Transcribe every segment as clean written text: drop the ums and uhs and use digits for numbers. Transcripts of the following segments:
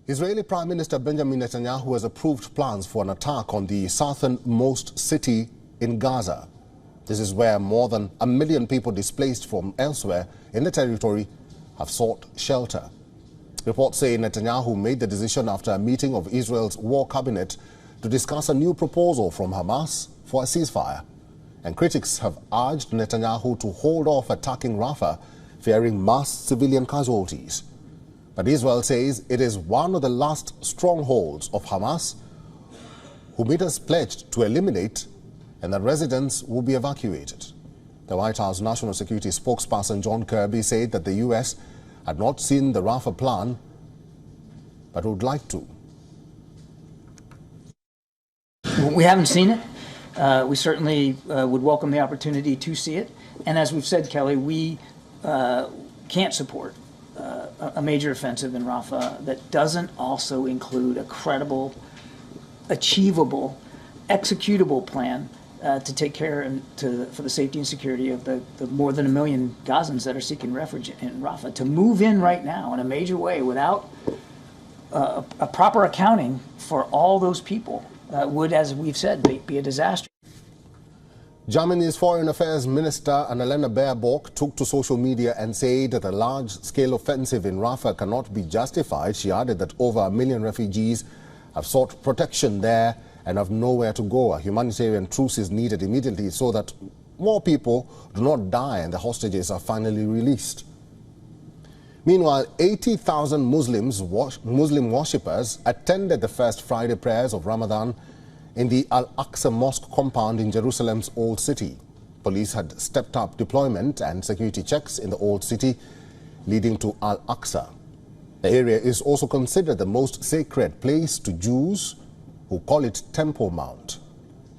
Israeli Prime Minister Benjamin Netanyahu has approved plans for an attack on the southernmost city in Gaza. This is where more than 1 million people displaced from elsewhere in the territory have sought shelter. Reports say Netanyahu made the decision after a meeting of Israel's war cabinet to discuss a new proposal from Hamas for a ceasefire. And critics have urged Netanyahu to hold off attacking Rafah, fearing mass civilian casualties. But Israel says it is one of the last strongholds of Hamas, whom it has pledged to eliminate, and that residents will be evacuated. The White House National Security spokesperson John Kirby said that the U.S. had not seen the Rafah plan, but would like to. We haven't seen it. We certainly would welcome the opportunity to see it. And as we've said, Kelly, we can't support a major offensive in Rafah that doesn't also include a credible, achievable, executable plan to take care for the safety and security of the more than 1 million Gazans that are seeking refuge in Rafah. To move in right now in a major way without a proper accounting for all those people would, as we've said, be a disaster. Germany's Foreign Affairs Minister Annalena Baerbock took to social media and said that a large-scale offensive in Rafah cannot be justified. She added that over 1 million refugees have sought protection there and have nowhere to go. A humanitarian truce is needed immediately so that more people do not die and the hostages are finally released. Meanwhile, 80,000 Muslim worshippers attended the first Friday prayers of Ramadan in the Al-Aqsa Mosque compound in Jerusalem's Old City. Police had stepped up deployment and security checks in the Old City, leading to Al-Aqsa. The area is also considered the most sacred place to Jews, who call it Temple Mount,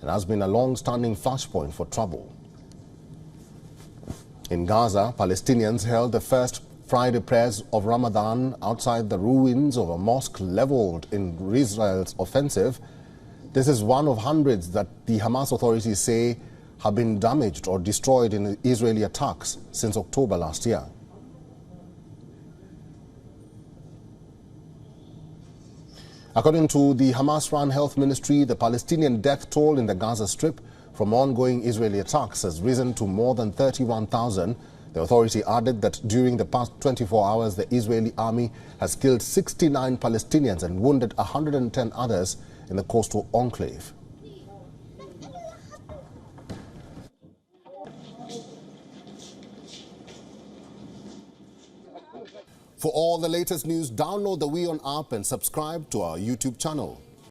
and has been a long-standing flashpoint for trouble. In Gaza, Palestinians held the first Friday prayers of Ramadan outside the ruins of a mosque leveled in Israel's offensive. This is one of hundreds that the Hamas authorities say have been damaged or destroyed in Israeli attacks since October last year. According to the Hamas-run health ministry, the Palestinian death toll in the Gaza Strip from ongoing Israeli attacks has risen to more than 31,000. The authority added that during the past 24 hours, the Israeli army has killed 69 Palestinians and wounded 110 others in the coastal enclave. For all the latest news, download the WION app and subscribe to our YouTube channel.